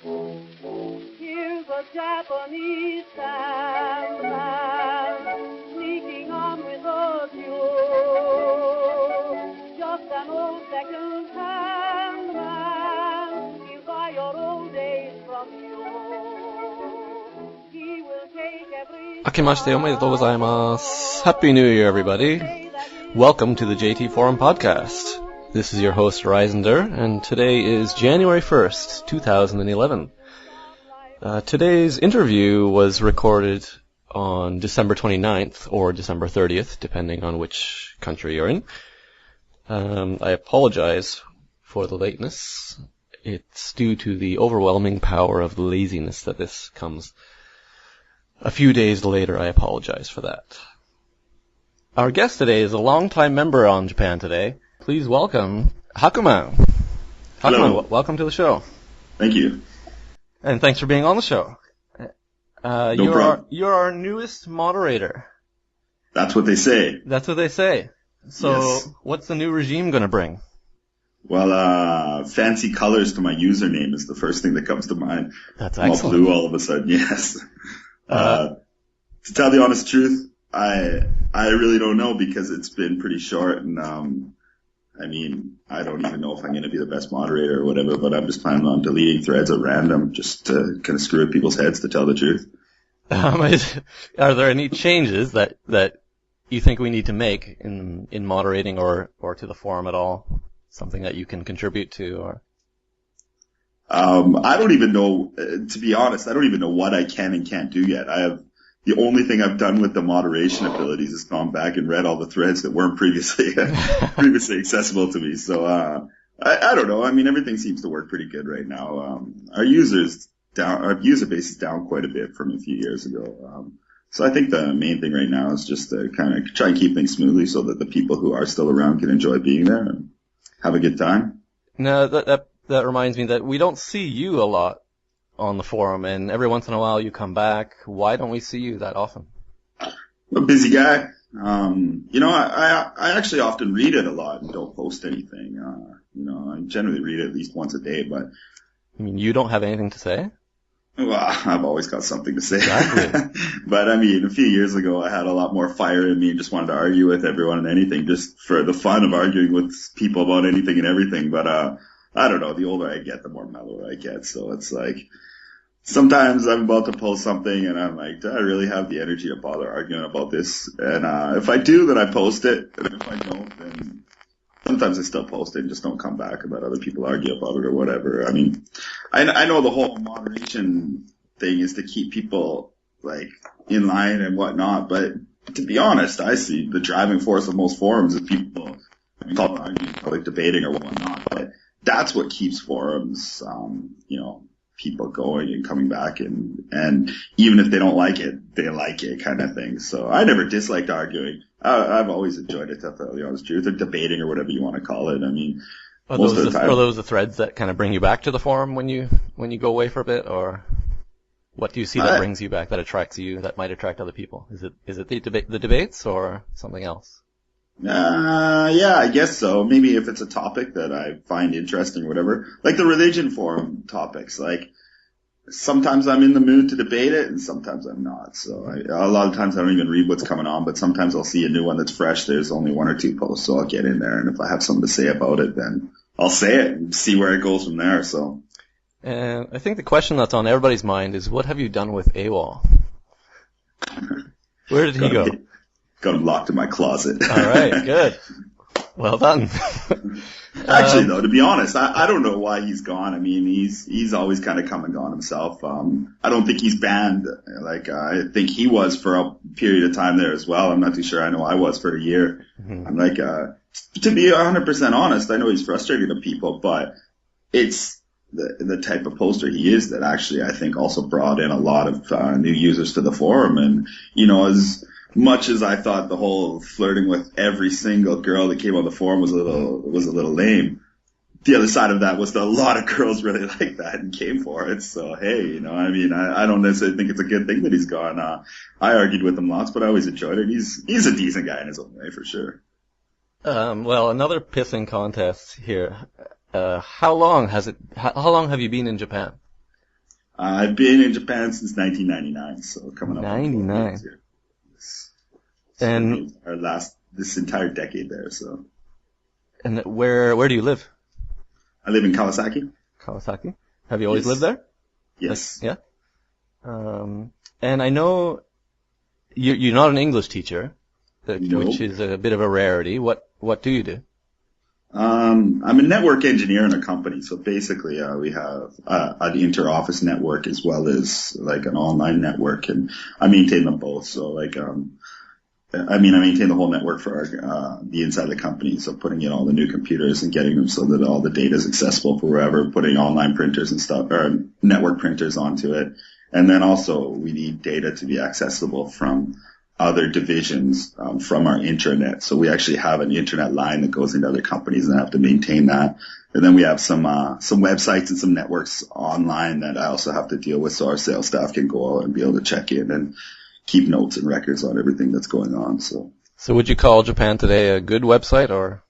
Here's a Japanese sandman sneaking on with a mule. Just an old second-hand man. He'll buy your old days from you. He will take every... 明けましておめでとうございます。Happy New Year, everybody. Welcome to the JT Forum Podcast. This is your host, Reisender, and today is January 1st, 2011. Today's interview was recorded on December 29th or December 30th, depending on which country you're in. I apologize for the lateness. It's due to the overwhelming power of laziness that this comes. A few days later, I apologize for that. Our guest today is a longtime member on Japan Today. Please welcome Hakuman. Hello. Hakuman, welcome to the show. Thank you. And thanks for being on the show. No problem. You're our newest moderator. That's what they say. That's what they say. So, Yes. What's the new regime going to bring? Well, fancy colors to my username is the first thing that comes to mind. That's I'm all excellent. blue all of a sudden, yes. To tell the honest truth, I really don't know because it's been pretty short and, I don't even know if I'm going to be the best moderator or whatever, but I'm just planning on deleting threads at random just to kind of screw with people's heads to tell the truth. Are there any changes that you think we need to make in moderating or to the forum at all? Something that you can contribute to or? I don't even know, to be honest, I don't even know what I can and can't do yet. The only thing I've done with the moderation abilities is gone back and read all the threads that weren't previously accessible to me. So, I don't know. I mean, everything seems to work pretty good right now. Our user base is down quite a bit from a few years ago. So I think the main thing right now is just to kind of try and keep things smoothly so that the people who are still around can enjoy being there and have a good time. No, that reminds me that we don't see you a lot on the forum, and every once in a while you come back. Why don't we see you that often? I'm a busy guy. I actually often read it a lot and don't post anything. I generally read it at least once a day, but. I mean, you don't have anything to say? Well, I've always got something to say. Exactly. But a few years ago I had a lot more fire in me and just wanted to argue with everyone and anything just for the fun of arguing with people about anything and everything. But, I don't know, the older I get, the more mellow I get. So it's like, sometimes I'm about to post something and I'm like, do I really have the energy to bother arguing about this? And, if I do, then I post it. And if I don't, then sometimes I still post it and just don't come back and let other people argue about it or whatever. I know the whole moderation thing is to keep people, like, in line and whatnot, but to be honest, I see the driving force of most forums is people, arguing, like debating or whatnot, but that's what keeps forums, people going and coming back and even if they don't like it, they like it kind of thing. So I never disliked arguing. I've always enjoyed it, to tell the honest truth, or debating or whatever you want to call it. Most of the time. Are those the threads that kind of bring you back to the forum when you go away for a bit, or what do you see that brings you back, that attracts you, that might attract other people? Is it the debates or something else? Yeah, I guess so. Maybe if it's a topic that I find interesting or whatever. Like the religion forum topics, like sometimes I'm in the mood to debate it and sometimes I'm not. So a lot of times I don't even read what's coming on, but sometimes I'll see a new one that's fresh. There's only one or two posts, so I'll get in there. And if I have something to say about it, then I'll say it and see where it goes from there. So. And I think the question that's on everybody's mind is, what have you done with AWOL? Where did he go? Got him locked in my closet. All right, good. Well done. Actually, though, to be honest, I don't know why he's gone. He's always kind of come and gone himself. I don't think he's banned. I think he was for a period of time there as well. I'm not too sure. I know I was for a year. Mm-hmm. To be 100% honest, I know he's frustrating to people, but it's the type of poster he is that actually I think also brought in a lot of new users to the forum. And, as much as I thought the whole flirting with every single girl that came on the forum was a little lame, the other side of that was that a lot of girls really liked that and came for it. So, hey, I don't necessarily think it's a good thing that he's gone. I argued with him lots, but I always enjoyed it. He's a decent guy in his own way, for sure. Well, another pissing contest here. How long have you been in Japan? I've been in Japan since 1999, so coming up on 12 99. years here. And this entire decade there, so. and where do you live? I live in Kawasaki. Kawasaki. Have you always Yes. lived there? Yes. Yeah. And I know you're not an English teacher, No. which is a bit of a rarity. What do you do? I'm a network engineer in a company, so basically we have an inter-office network as well as like an online network, and I maintain them both. So like, I maintain the whole network for the inside of the company, so putting in all the new computers and getting them so that all the data is accessible for wherever, putting online printers and stuff, or network printers onto it. And then also we need data to be accessible from other divisions from our intranet. So we actually have an internet line that goes into other companies and I have to maintain that. And then we have some websites and some networks online that I also have to deal with, so our sales staff can go out and be able to check in and keep notes and records on everything that's going on. So would you call Japan Today a good website or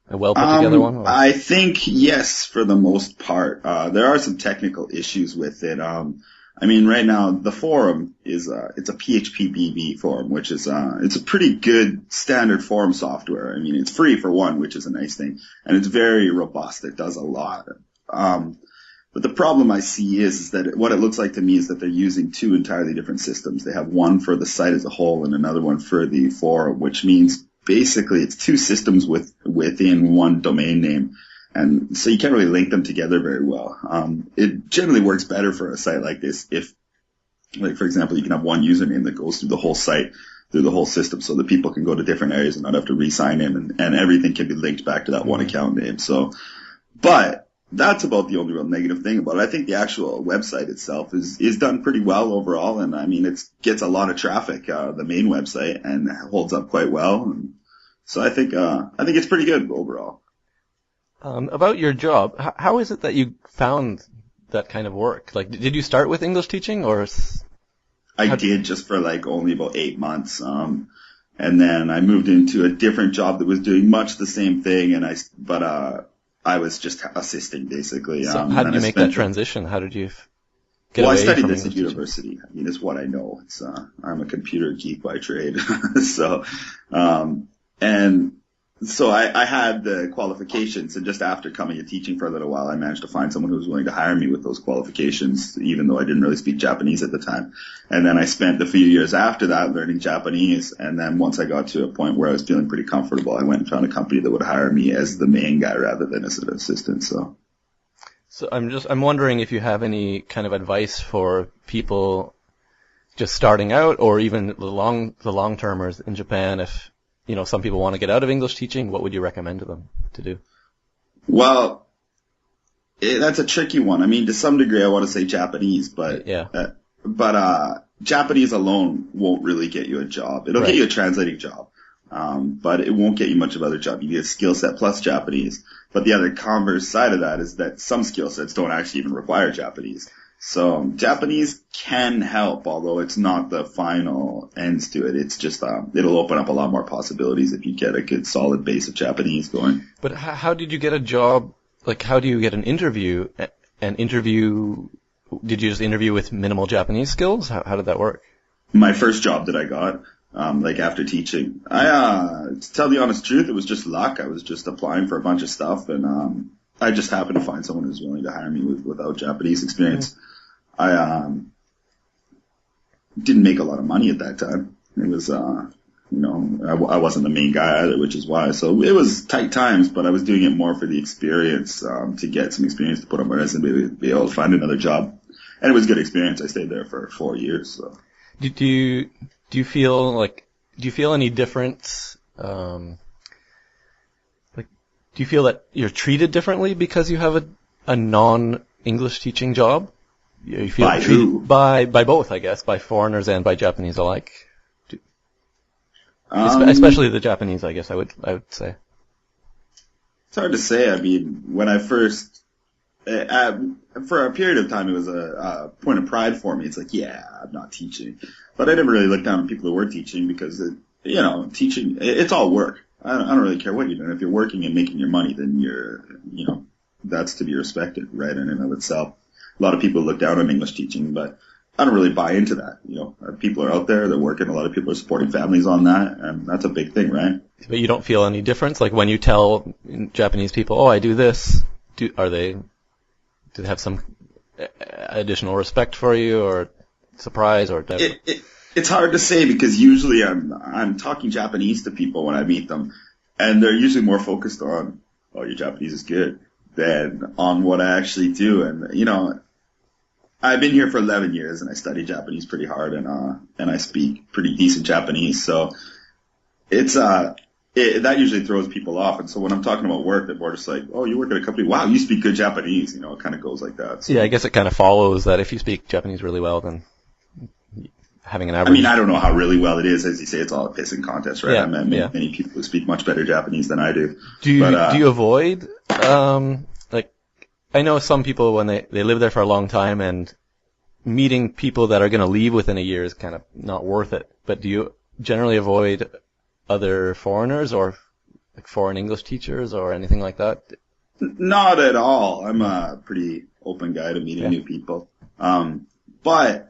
a well put together one? Or? I think yes, for the most part. There are some technical issues with it. Right now the forum is it's a PHP-BB forum, which is it's a pretty good standard forum software. I mean, it's free for one, which is a nice thing, and it's very robust. It does a lot. But the problem I see is that what it looks like to me is that they're using two entirely different systems. They have one for the site as a whole and another one for the forum, which means basically it's two systems within one domain name. And so you can't really link them together very well. It generally works better for a site like this if, like, for example, you can have one username that goes through the whole site, through the whole system, so that people can go to different areas and not have to re-sign in, and everything can be linked back to that one account name. So, but that's about the only real negative thing about it. I think the actual website itself is done pretty well overall, and I mean, it gets a lot of traffic, the main website, and holds up quite well. And so I think it's pretty good overall. About your job, how is it that you found that kind of work? Like, did you start with English teaching, or? I did, just for like only about 8 months. And then I moved into a different job that was doing much the same thing, but I was just assisting basically. So how did you make that transition? How did you get Well, away I studied from this at English university. I mean, it's what I know. It's I'm a computer geek by trade. So, So I had the qualifications, and just after coming and teaching for a little while, I managed to find someone who was willing to hire me with those qualifications, even though I didn't really speak Japanese at the time. And then I spent a few years after that learning Japanese, and then once I got to a point where I was feeling pretty comfortable, I went and found a company that would hire me as the main guy rather than as an assistant. So I'm wondering if you have any kind of advice for people just starting out, or even the long-termers in Japan. If some people want to get out of English teaching, what would you recommend to them to do? Well, that's a tricky one. I mean, to some degree, I want to say Japanese, but Japanese alone won't really get you a job. It'll get you a translating job, but it won't get you much of other job. You need a skill set plus Japanese. But the other converse side of that is that some skill sets don't actually even require Japanese. So Japanese can help, although it's not the final ends to it. It's just it'll open up a lot more possibilities if you get a good solid base of Japanese going. But how did you get a job? Like, how do you get an interview? Did you just interview with minimal Japanese skills? How did that work? My first job that I got, after teaching, to tell the honest truth, it was just luck. I was just applying for a bunch of stuff, and I just happened to find someone who was willing to hire me without Japanese experience. I didn't make a lot of money at that time. It was, I wasn't the main guy either, which is why. So it was tight times, but I was doing it more for the experience, to get some experience to put on my resume, be able to find another job. And it was a good experience. I stayed there for 4 years. So. Do you feel any difference? Do you feel that you're treated differently because you have a non-English teaching job? You feel by treated who? By both, I guess, by foreigners and by Japanese alike. Especially the Japanese, I guess I would say. It's hard to say. I mean, when I first, for a period of time, it was a point of pride for me. It's like, yeah, I'm not teaching, but I never really looked down on people who were teaching because, teaching, it's all work. I don't really care what you're doing. If you're working and making your money, then that's to be respected, right, in and of itself. a lot of people look down on English teaching, but I don't really buy into that. People are out there, they're working, a lot of people are supporting families on that, and that's a big thing, right? But you don't feel any difference? Like when you tell Japanese people, oh, I do this, do they have some additional respect for you or surprise or It's hard to say because usually I'm talking Japanese to people when I meet them, and they're usually more focused on, oh, your Japanese is good, than on what I actually do. And, I've been here for 11 years and I study Japanese pretty hard and I speak pretty decent Japanese. So it's, that usually throws people off. And so when I'm talking about work, they're more just like, oh, you work at a company. Wow, you speak good Japanese. It kind of goes like that. So. Yeah, I guess it kind of follows that if you speak Japanese really well, then having an average. I don't know how really well it is. As you say, it's all a pissing contest, right? Yeah, I met many people who speak much better Japanese than I do. Do you avoid, I know some people when they live there for a long time and meeting people that are going to leave within a year is kind of not worth it. But do you generally avoid other foreigners or like foreign English teachers or anything like that? Not at all. I'm a pretty open guy to meeting new people. But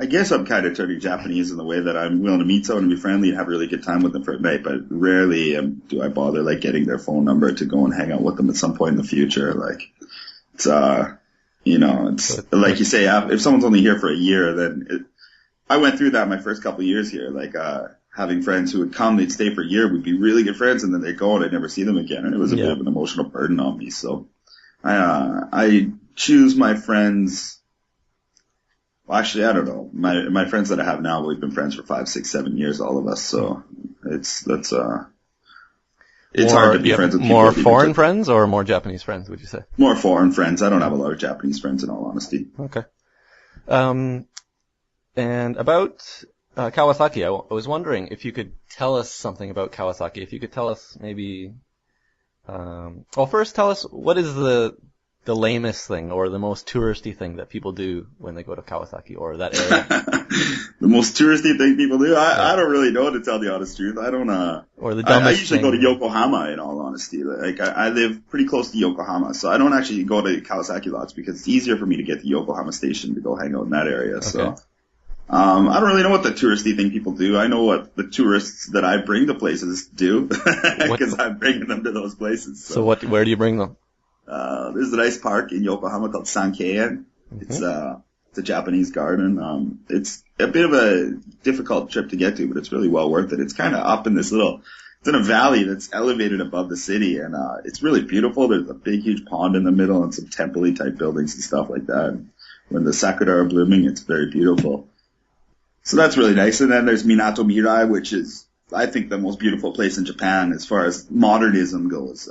I guess I'm kind of turning Japanese in the way that I'm willing to meet someone and be friendly and have a really good time with them for a night, but rarely do I bother getting their phone number to go and hang out with them at some point in the future. It's like you say, if someone's only here for a year, then I went through that my first couple of years here, having friends who would come, they'd stay for a year, we'd be really good friends, and then they'd go and I'd never see them again, and it was a bit of an emotional burden on me. So I choose my friends. Well, actually, I don't know. My friends that I have now, we've been friends for 5, 6, 7 years, all of us. So it's hard to be friends with people. More foreign friends or more Japanese friends, would you say? More foreign friends. I don't have a lot of Japanese friends, in all honesty. Okay. And about Kawasaki, I was wondering if you could tell us something about Kawasaki. If you could tell us maybe, first tell us what is the lamest thing or the most touristy thing that people do when they go to Kawasaki or that area? The most touristy thing people do? I don't really know, to tell the honest truth. I don't, or the dumbest I usually thing. go to Yokohama, in all honesty. I live pretty close to Yokohama, so I don't actually go to Kawasaki lots because it's easier for me to get to Yokohama Station to go hang out in that area. Okay. So, I don't really know what the touristy thing people do. I know what the tourists that I bring to places do because I'm bringing them to those places. So where do you bring them? There's a nice park in Yokohama called Sankeien. Mm-hmm. It's a Japanese garden. It's a bit of a difficult trip to get to, but it's really well worth it. It's kind of up in it's in a valley that's elevated above the city, and it's really beautiful. There's a big, huge pond in the middle and some temple-y type buildings and stuff like that. And when the sakura are blooming, it's very beautiful. So that's really nice. And then there's Minato Mirai, which is, I think, the most beautiful place in Japan as far as modernism goes.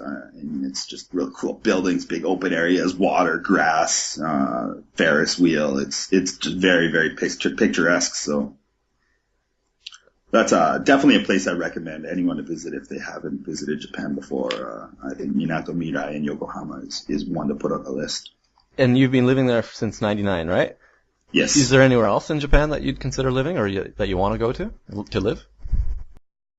It's just really cool buildings, big open areas, water, grass, Ferris wheel. It's just very, very picturesque. So that's definitely a place I recommend anyone to visit if they haven't visited Japan before. I think Minato Mirai in Yokohama is one to put on the list. And you've been living there since '99, right? Yes. Is there anywhere else in Japan that you'd consider living or that you want to go to live?